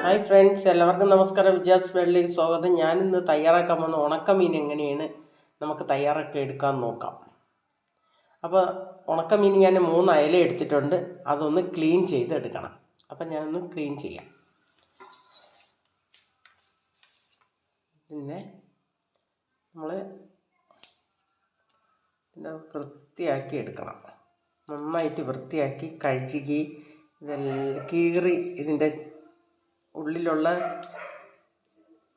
Hi friends, എല്ലാവർക്കും നമസ്കാരം. വിജയാസ് വേൾഡിലേക്ക് സ്വാഗതം. ഞാനിന്ന് തയ്യാറാക്കാൻ വന്ന ഉണക്കമീൻ എങ്ങനെയാണ് നമുക്ക് തയ്യാറാക്കി എടുക്കാൻ നോക്കാം. അപ്പോൾ ഉണക്കമീൻ ഞാൻ 3 അയല എടുത്തിട്ടുണ്ട്. അതൊന്ന് ക്ലീൻ ചെയ്തെടുക്കണം. അപ്പം ഞാനൊന്ന് ക്ലീൻ ചെയ്യാം. പിന്നെ നമ്മൾ ഇതിനെ വൃത്തിയാക്കി എടുക്കണം. നന്നായിട്ട് വൃത്തിയാക്കി കഴുകി ഇതെല്ലാം കീറി ഇതിൻ്റെ ഉള്ളിലുള്ള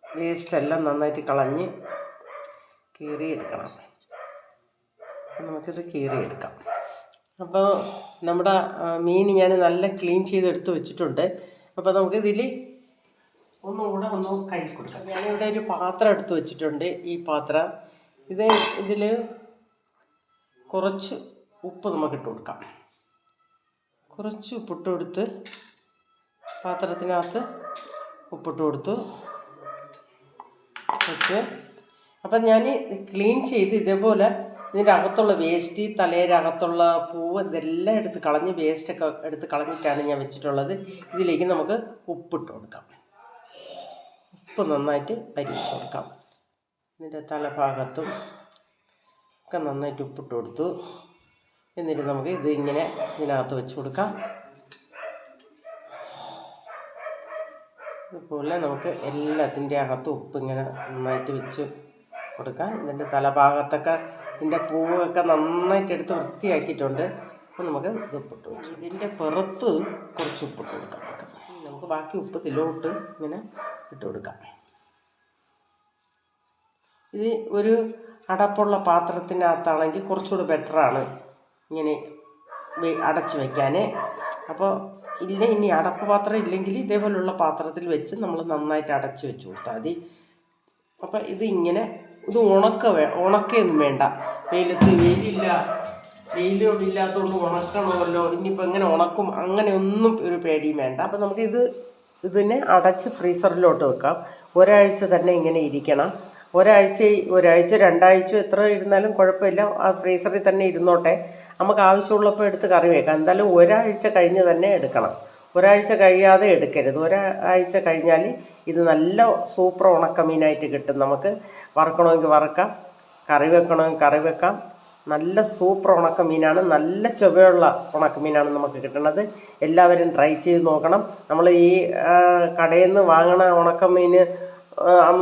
വേസ്റ്റെല്ലാം നന്നായിട്ട് കളഞ്ഞ് കീറിയെടുക്കണം. നമുക്കിത് കീറിയെടുക്കാം. അപ്പോൾ നമ്മുടെ മീൻ ഞാൻ നല്ല ക്ലീൻ ചെയ്തെടുത്ത് വെച്ചിട്ടുണ്ട്. അപ്പോൾ നമുക്കിതിൽ ഒന്നുകൂടെ കഴുകി കൊടുക്കാം. ഞാനിവിടെ ഒരു പാത്രം എടുത്ത് വെച്ചിട്ടുണ്ട്. ഈ പാത്രം ഇതിൽ കുറച്ച് ഉപ്പ് നമുക്കിട്ട് കൊടുക്കാം. കുറച്ച് ഉപ്പിട്ട് കൊടുത്ത് പാത്രത്തിനകത്ത് ഉപ്പിട്ട് കൊടുത്തു വെച്ച്. അപ്പം ഞാൻ ക്ലീൻ ചെയ്ത് ഇതേപോലെ ഇതിൻ്റെ അകത്തുള്ള വേസ്റ്റ്, തലയുടെ അകത്തുള്ള പൂവ് ഇതെല്ലാം എടുത്ത് കളഞ്ഞ് വേസ്റ്റൊക്കെ എടുത്ത് കളഞ്ഞിട്ടാണ് ഞാൻ വെച്ചിട്ടുള്ളത്. ഇതിലേക്ക് നമുക്ക് ഉപ്പിട്ട് കൊടുക്കാം. ഉപ്പ് നന്നായിട്ട് അരിച്ച് കൊടുക്കാം. ഇതിൻ്റെ തലഭാഗത്തും ഒക്കെ നന്നായിട്ട് ഉപ്പിട്ട് കൊടുത്തു. എന്നിട്ട് നമുക്ക് ഇതിനകത്ത് വെച്ച് കൊടുക്കാം. ഇതുപോലെ നമുക്ക് എല്ലാത്തിൻ്റെ അകത്തും ഉപ്പ് ഇങ്ങനെ നന്നായിട്ട് വെച്ച് കൊടുക്കാം. ഇതിൻ്റെ തലഭാഗത്തൊക്കെ ഇതിൻ്റെ പൂവൊക്കെ നന്നായിട്ട് എടുത്ത് വൃത്തിയാക്കിയിട്ടുണ്ട്. അപ്പോൾ നമുക്ക് ഇത് ഉപ്പിട്ട് വെച്ചു. ഇതിൻ്റെ പുറത്ത് കുറച്ച് ഉപ്പിട്ട് കൊടുക്കാം. നമുക്ക് ബാക്കി ഉപ്പ് ഇതിലോട്ട് ഇങ്ങനെ ഇട്ട് കൊടുക്കാം. ഇത് ഒരു അടപ്പുള്ള പാത്രത്തിനകത്താണെങ്കിൽ കുറച്ചുകൂടി ബെറ്ററാണ് ഇങ്ങനെ അടച്ച് വയ്ക്കാൻ. അപ്പോൾ ഇനി അടപ്പ് പാത്രം ഇല്ലെങ്കിൽ ഇതേപോലുള്ള പാത്രത്തിൽ വെച്ച് നമ്മൾ നന്നായിട്ട് അടച്ച് വെച്ച് കൊടുത്താൽ മതി. അപ്പം ഇത് ഉണക്കൊന്നും വേണ്ട. വെയിലില്ലാത്തതുകൊണ്ട് ഉണക്കണമല്ലോ, ഇനിയിപ്പോൾ എങ്ങനെ ഉണക്കും, അങ്ങനെ ഒന്നും ഒരു പേടിയും വേണ്ട. അപ്പം നമുക്ക് ഇതിനെ അടച്ച് ഫ്രീസറിലോട്ട് വെക്കാം. ഒരാഴ്ച തന്നെ ഇങ്ങനെ ഇരിക്കണം. ഒരാഴ്ച 2 ആഴ്ച എത്ര ഇരുന്നാലും കുഴപ്പമില്ല. ആ ഫ്രീസറിൽ തന്നെ ഇരുന്നോട്ടെ. നമുക്ക് ആവശ്യമുള്ളപ്പോൾ എടുത്ത് കറി വെക്കാം. എന്തായാലും ഒരാഴ്ച കഴിഞ്ഞ് തന്നെ എടുക്കണം. ഒരാഴ്ച കഴിയാതെ എടുക്കരുത്. ഒരാഴ്ച കഴിഞ്ഞാൽ ഇത് നല്ല സൂപ്പർ ഉണക്കമീനായിട്ട് കിട്ടും. നമുക്ക് വറുക്കണമെങ്കിൽ വറുക്കാം, കറി വെക്കണമെങ്കിൽ കറി വെക്കാം. നല്ല സൂപ്പർ ഉണക്കമീനാണ്. നല്ല ചുവയുള്ള ഉണക്കമീനാണ് നമുക്ക് കിട്ടുന്നത്. എല്ലാവരും ട്രൈ ചെയ്ത് നോക്കണം. നമ്മൾ ഈ കടയിൽ നിന്ന് വാങ്ങണ ഉണക്കമീൻ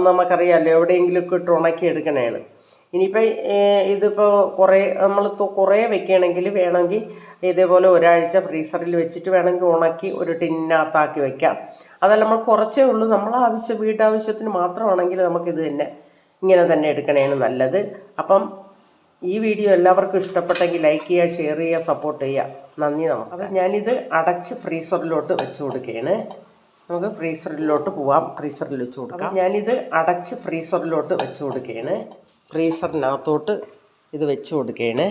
നമുക്കറിയാമല്ലോ, എവിടെയെങ്കിലുമൊക്കെ ഇട്ട് ഉണക്കി എടുക്കണതാണ്. ഇനിയിപ്പോൾ ഇതിപ്പോൾ കുറേ വെക്കുകയാണെങ്കിൽ വേണമെങ്കിൽ ഇതേപോലെ ഒരാഴ്ച ഫ്രീസറിൽ വെച്ചിട്ട് വേണമെങ്കിൽ ഉണക്കി ഒരു ടിന്നകത്താക്കി വയ്ക്കാം. അതല്ല നമ്മൾ കുറച്ചേ ഉള്ളൂ, നമ്മളെ വീട്ടാവശ്യത്തിന് മാത്രമാണെങ്കിൽ നമുക്കിത് ഇങ്ങനെ തന്നെ എടുക്കണതാണ് നല്ലത്. അപ്പം ഈ വീഡിയോ എല്ലാവർക്കും ഇഷ്ടപ്പെട്ടെങ്കിൽ ലൈക്ക് ചെയ്യുക, ഷെയർ ചെയ്യുക, സപ്പോർട്ട് ചെയ്യുക. നന്ദി, നമസ്കാരം. അപ്പം ഞാനിത് അടച്ച് ഫ്രീസറിലോട്ട് വെച്ച് കൊടുക്കുകയാണ്. നമുക്ക് ഫ്രീസറിലോട്ട് പോവാം. ഫ്രീസറിൽ വെച്ച് കൊടുക്കാം. ഞാനിത് അടച്ച് ഫ്രീസറിലോട്ട് വെച്ച് കൊടുക്കുകയാണ്. ഫ്രീസറിനകത്തോട്ട് ഇത് വെച്ച് കൊടുക്കുകയാണ്.